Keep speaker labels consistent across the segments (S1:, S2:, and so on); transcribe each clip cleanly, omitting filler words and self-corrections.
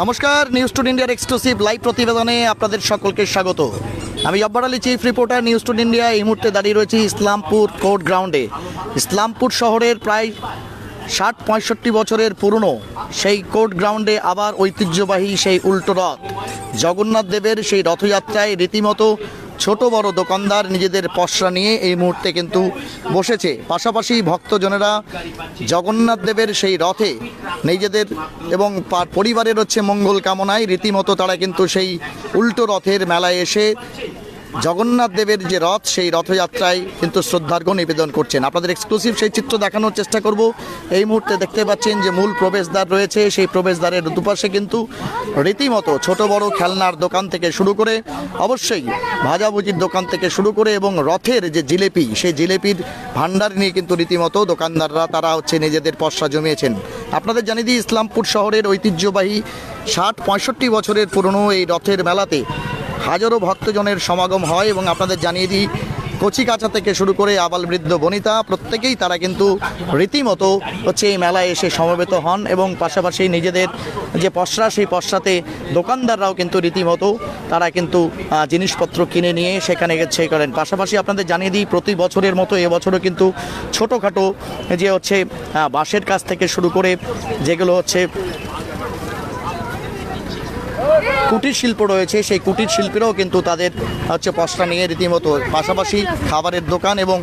S1: নমস্কার, news today ইন্ডিয়ার exclusive live প্রতিবেদনে আপনাদের সকলকে স্বাগত। আমি Jabbar Ali, chief reporter, news today India. এই মুহূর্তে দাঁড়িয়ে রয়েছি ইসলামপুর কোর্ট গ্রাউন্ডে। ইসলামপুর শহরের প্রায় ৬০-৬৫ বছরের পুরনো সেই কোর্ট গ্রাউন্ডে আবার ঐতিহ্যবাহী সেই উল্টো রথ জগন্নাথ দেবের সেই রথযাত্রায় রীতিমতো ছোট বড় দোকানদার নিজেদের পসরা নিয়ে এই মুহূর্তে কিন্তু বসেছে। পাশাপাশি ভক্তজনেরা জগন্নাথ দেবের সেই রথে নিজেদের এবং পরিবারের মঙ্গল কামনায় রীতিমতো তারা কিন্তু সেই উল্টো রথের মেলায় এসে জগন্নাথ দেবের যে রথ সেই রথযাত্রায় কিন্তু শ্রদ্ধার্ঘ্য নিবেদন করছেন। আপনাদের এক্সক্লুসিভ সেই চিত্র দেখানোর চেষ্টা করব। এই মুহূর্তে দেখতে পাচ্ছেন যে মূল প্রবেশদ্বার রয়েছে, সেই প্রবেশদ্বারের দুপাশে কিন্তু রীতিমতো ছোট বড় খেলনার দোকান থেকে শুরু করে অবশ্যই ভাজাভুজির দোকান থেকে শুরু করে এবং রথের যে জিলেপি, সেই জিলেপির ভাণ্ডার নিয়ে কিন্তু রীতিমতো দোকানদাররা তারা নিজেদের পসরা জমিয়েছেন। আপনাদের জানিয়ে দিই, ইসলামপুর শহরের ঐতিহ্যবাহী ৬০-৬৫ বছরের পুরনো এই রথের মেলাতে হাজারো ভক্তজনের সমাগম হয় এবং আপনাদের জানিয়ে দিই, কচি কাঁচা থেকে শুরু করে আবাল বৃদ্ধ বনিতা প্রত্যেকেই তারা কিন্তু রীতিমতো এই মেলায় এসে সমবেত হন এবং পাশাপাশি নিজেদের যে পসরা, সেই পসরাতে দোকানদাররাও কিন্তু রীতিমতো তারা কিন্তু জিনিসপত্র কিনে নিয়ে সেখানে করেন। পাশাপাশি আপনাদের জানিয়ে দিই, প্রতি বছরের মতো এবছরও কিন্তু ছোটোখাটো যে বাঁশের কাজ থেকে শুরু করে যেগুলো কুটির শিল্প রয়েছে, সেই কুটির শিল্পীরাও কিন্তু তাদের পসরা নিয়ে রীতিমতো, পাশাপাশি খাবারের দোকান এবং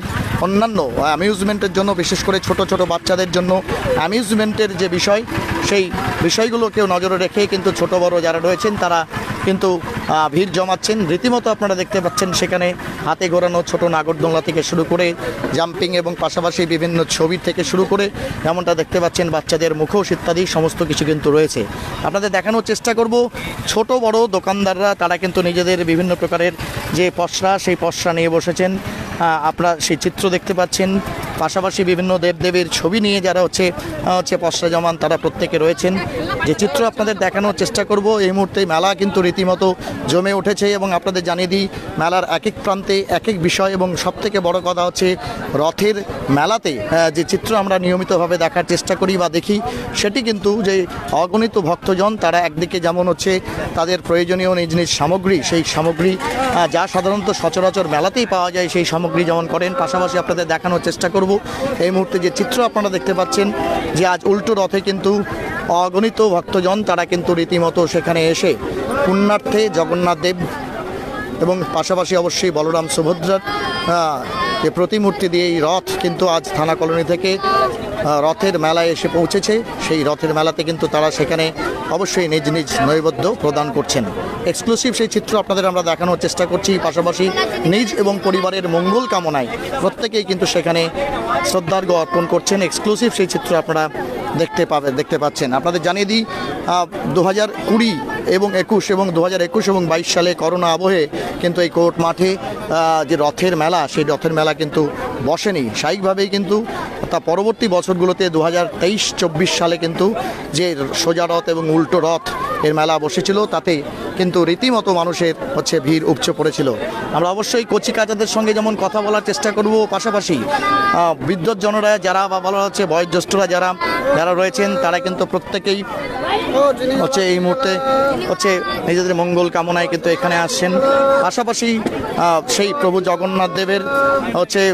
S1: অন্যান্য অ্যামিউজমেন্টের জন্য, বিশেষ করে ছোট ছোট বাচ্চাদের জন্য অ্যামিউজমেন্টের যে বিষয়, সেই বিষয়গুলোকেও নজরে রেখে কিন্তু ছোট বড় যারা রয়েছেন তারা কিন্তু ভিড় জমাচ্ছেন। রীতিমতো আপনারা দেখতে পাচ্ছেন সেখানে হাতে ঘোরানো ছোট নাগরদোলনা থেকে শুরু করে জাম্পিং এবং পাশাপাশি বিভিন্ন ছবি থেকে শুরু করে যেমনটা দেখতে পাচ্ছেন বাচ্চাদের মুখোশ ইত্যাদি সমস্ত কিছু কিন্তু রয়েছে। আপনাদের দেখানোর চেষ্টা করব ছোট বড় দোকানদাররা তারা কিন্তু নিজেদের বিভিন্ন প্রকারের যে পসরা, সেই পসরা নিয়ে বসেছেন। আপনারা সেই চিত্র দেখতে পাচ্ছেন। পাশাপাশি বিভিন্ন দেবদেবীর ছবি নিয়ে যারা পসরা জমান তারা প্রত্যেকে রয়েছেন। যে চিত্র আপনাদের দেখানোর চেষ্টা করব, এই মুহূর্তে মেলা কিন্তু রীতিমতো জমে উঠেছে এবং আপনাদের জানিয়ে দিই, মেলার এক এক প্রান্তে এক এক বিষয় এবং সবথেকে বড় কথা রথের মেলাতে যে চিত্র আমরা নিয়মিতভাবে দেখার চেষ্টা করি বা দেখি, সেটি কিন্তু যে অগণিত ভক্তজন তারা একদিকে যেমন তাদের প্রয়োজনীয় নিজ নিজ সামগ্রী, সেই সামগ্রী যা সাধারণত সচরাচর মেলাতেই পাওয়া যায় সেই সামগ্রী যেমন করেন। পাশাপাশি আপনাদের দেখানোর চেষ্টা করব এই মুহূর্তে যে চিত্র আপনারা দেখতে পাচ্ছেন যে আজ উল্টো রথে কিন্তু অগণিত ভক্তজন তারা কিন্তু রীতিমতো সেখানে এসে পুণ্যার্থে জগন্নাথ দেব এবং পাশাপাশি অবশ্যই বলরাম সুভদ্রার যে প্রতিমূর্তি দিয়ে এই রথ কিন্তু আজ থানা কলোনি থেকে রথের মেলায় এসে পৌঁছেছে। সেই রথের মেলাতে কিন্তু তারা সেখানে অবশ্যই নিজ নিজ নৈবেদ্য প্রদান করছেন। এক্সক্লুসিভ সেই চিত্র আপনাদের আমরা দেখানোর চেষ্টা করছি। পাশাপাশি নিজ এবং পরিবারের মঙ্গল কামনায় প্রত্যেকেই কিন্তু সেখানে শ্রদ্ধার্ঘ্য অর্পণ করছেন। এক্সক্লুসিভ সেই চিত্র আপনারা দেখতে পাচ্ছেন। আপনাদের জানিয়ে দিই, 2020 এবং 21 এবং 2021 এবং 22 সালে করোনা আবহে কিন্তু এই কোর্ট মাঠে যে রথের মেলা, সেই রথের মেলা কিন্তু বসেনি স্বাভাবিকভাবেই, কিন্তু তা পরবর্তী বছরগুলোতে 2023-24 সালে কিন্তু যে সোজা রথ এবং উল্টো রথ এর মেলা বসেছিল, তাতে কিন্তু রীতিমতো মানুষের ভিড় উপচে পড়েছিল। আমরা অবশ্যই কচি কাচাদের সঙ্গে যেমন কথা বলার চেষ্টা করব, পাশাপাশি বিদ্যুৎজনরা যারা বা বলা বয়োজ্যেষ্ঠরা যারা রয়েছেন তারা কিন্তু প্রত্যেকেই এই মুহূর্তে নিজেদের মঙ্গল কামনায় কিন্তু এখানে আসছেন। পাশাপাশি সেই প্রভু জগন্নাথ দেবের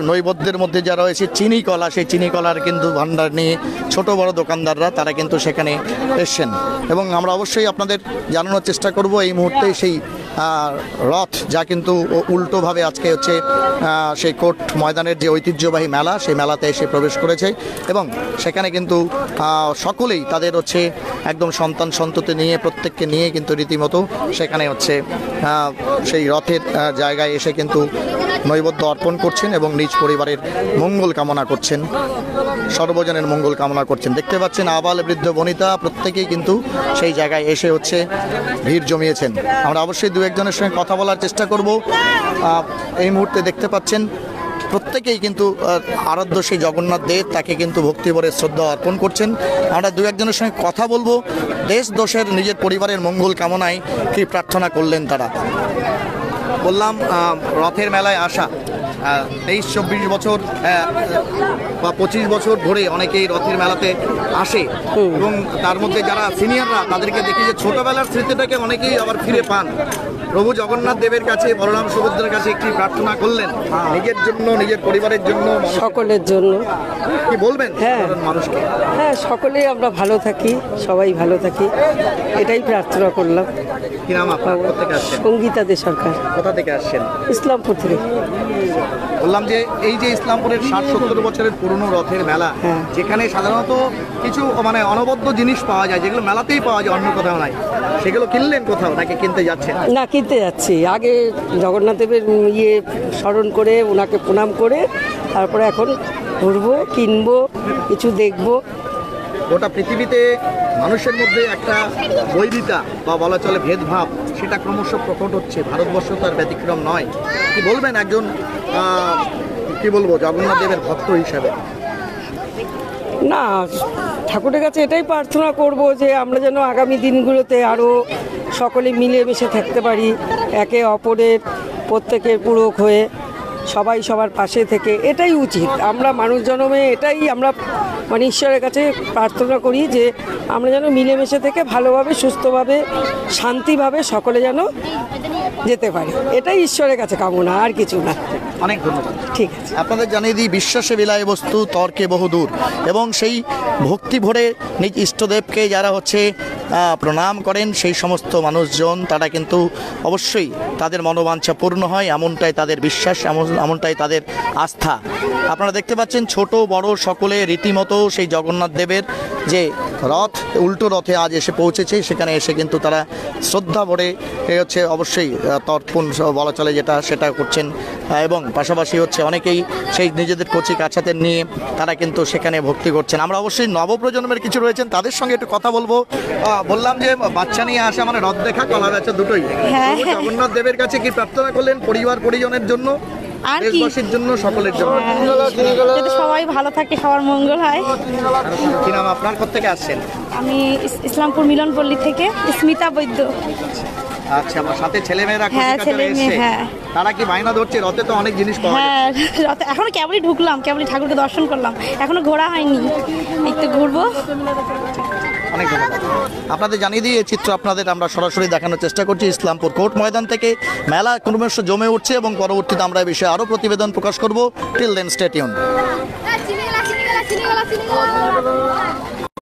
S1: নৈবেদ্যের মধ্যে যা রয়েছে চিনি কলা, সেই চিনি কলার কিন্তু ভাণ্ডার নিয়ে ছোট বড় দোকানদাররা তারা কিন্তু সেখানে এসছেন এবং আমরা অবশ্যই আপনাদের জানানোর চেষ্টা করব এই মুহূর্তে সেই রথ যা কিন্তু উল্টোভাবে আজকে সেই কোর্ট ময়দানের যে ঐতিহ্যবাহী মেলা, সেই মেলাতে এসে প্রবেশ করেছে এবং সেখানে কিন্তু সকলেই তাদের একদম সন্তান সন্ততি নিয়ে প্রত্যেককে নিয়ে কিন্তু রীতিমতো সেখানে সেই রথের জায়গায় এসে কিন্তু নৈবেদ্য অর্পণ করছেন এবং নিজ পরিবারের মঙ্গল কামনা করছেন, সর্বজনের মঙ্গল কামনা করছেন। দেখতে পাচ্ছেন আবাল বৃদ্ধ বনিতা প্রত্যেকেই কিন্তু সেই জায়গায় এসে ভিড় জমিয়েছেন। আমরা অবশ্যই দু একজনের সঙ্গে কথা বলার চেষ্টা করব। এই মুহূর্তে দেখতে পাচ্ছেন প্রত্যেকেই কিন্তু আরাধ্য সেই জগন্নাথ দেব, তাকে কিন্তু ভক্তিভরে শ্রদ্ধা অর্পণ করছেন। আমরা দু একজনের সঙ্গে কথা বলবো, দেশ দোষের নিজের পরিবারের মঙ্গল কামনায় কি প্রার্থনা করলেন তারা। বললাম রথের মেলায় আসা 23-24 বছর বা 25 বছর ধরে অনেকেই রথের মেলাতে আসে এবং তার মধ্যে যারা সিনিয়ররা তাদেরকে দেখি যে ছোটবেলার স্মৃতিটাকে অনেকেই আবার ফিরে পান। প্রভু জগন্নাথ দেবের কাছে, বলরাম সুভদ্রার কাছে একটি প্রার্থনা করলেন নিজের জন্য, নিজের পরিবারের জন্য,
S2: সকলের জন্য।
S1: কি বলবেন
S2: হ্যাঁ
S1: মানুষকে?
S2: হ্যাঁ, সকলেই আমরা ভালো থাকি, সবাই ভালো থাকি, এটাই প্রার্থনা করলাম।
S1: কি নাম আপনার? কোথা থেকে আসছেন?
S2: সঙ্গীতা দে সরকার।
S1: কোথা থেকে আসছেন?
S2: ইসলামপুর থেকে।
S1: বললাম যে এই যে ইসলামপুরের 60-70 বছরের পুরনো রথের মেলা, যেখানে সাধারণত কিছু মানে অনবদ্য জিনিস পাওয়া যায় যেগুলো মেলাতেই পাওয়া যায়, অন্য কোথাও নাই, সেগুলো কিনলেন কোথাও নাকি কিনতে যাচ্ছেন?
S2: না, কিনতে যাচ্ছি। আগে জগন্নাথ দেবের স্মরণ করে ওনাকে প্রণাম করে তারপরে এখন ঘুরবো, কিনবো, কিছু দেখবো।
S1: গোটা পৃথিবীতে মানুষের মধ্যে একটা বৈরিতা বা বলা চলে ভেদভাব, সেটা ক্রমশ প্রকট হচ্ছে। ভারতবর্ষ তার ব্যতিক্রম নয়। কি বলবেন একজন কি বলবো জগন্নাথ দেবের ভক্ত হিসাবে?
S2: না, ঠাকুরের কাছে এটাই প্রার্থনা করব যে আমরা যেন আগামী দিনগুলোতে আরও সকলে মিলেমিশে থাকতে পারি, একে অপরের প্রত্যেকের পূরক হয়ে সবাই সবার পাশে থেকে, এটাই উচিত। আমরা মানুষ জন্মে এটাই আমরা মানে ঈশ্বরের কাছে প্রার্থনা করি যে আমরা যেন মিলেমিশে থেকে ভালোভাবে, সুস্থভাবে, শান্তিভাবে সকলে যেন যেতে পারি, এটাই ঈশ্বরের কাছে কামনা, আর কিছু না।
S1: অনেক ধন্যবাদ।
S2: ঠিক আছে।
S1: আপনাদের জানিয়ে দিই, বিশ্বাসে বিলায় বস্তু তর্কে বহুদূর, এবং সেই ভক্তি ভরে নিজ ইষ্টদেবকে যারা প্রণাম করেন, সেই সমস্ত মানুষজন তারা কিন্তু অবশ্যই তাদের মনোবাঞ্ছা পূর্ণ হয়, এমনটাই তাদের বিশ্বাস, এমনটাই তাদের আস্থা। আপনারা দেখতে পাচ্ছেন ছোট বড় সকলে রীতিমতো সেই জগন্নাথ দেবের যে রথ, উল্টো রথে আজ এসে পৌঁছেছে, সেখানে এসে কিন্তু তারা শ্রদ্ধা ভরে অবশ্যই তর্পণ বলা চলে যেটা, সেটা করছেন। এবং পাশাপাশি অনেকেই সেই নিজেদের কচি কাছাতে নিয়ে তারা কিন্তু সেখানে ভক্তি করছেন। আমরা অবশ্যই নবপ্রজন্মের কিছু রয়েছেন, তাদের সঙ্গে একটু কথা বলবো। বললাম যে বাচ্চা নিয়ে আসা মানে রথ দেখা, কলা বেচা দুটোই। জগন্নাথ দেবের কাছে কি প্রার্থনা করলেন পরিবার পরিজনের জন্য,
S3: আর কি
S1: দেশবাসীর জন্য, সকলের জন্য?
S3: যাতে সবাই ভালো থাকে, সবার মঙ্গল হয়।
S1: কি নাম আপনার? কোথেকে আসছেন?
S3: আমি ইসলামপুর মিলনপল্লী থেকে স্মিতা বৈদ্য।
S1: আচ্ছা, আমার সাথে ছেলেমেয়েরা
S3: হ্যাঁ, ছেলে মেয়ে, হ্যাঁ।
S1: তারা কি বায়না ধরছে? রথে তো অনেক জিনিস পাওয়া যায়।
S3: হ্যাঁ, এখনো কেবলই ঢুকলাম, কেবলই ঠাকুরকে দর্শন করলাম, এখনো ঘোরা হয়নি, একটু ঘুরবো।
S1: অনেক ধন্যবাদ। আপনাদের জানিয়ে দিয়ে এই চিত্র আপনাদের আমরা সরাসরি দেখানোর চেষ্টা করছি ইসলামপুর কোর্ট ময়দান থেকে। মেলা ক্রমশ জমে উঠছে এবং পরবর্তীতে আমরা এই বিষয়ে আরও প্রতিবেদন প্রকাশ করব। Till then stay tune.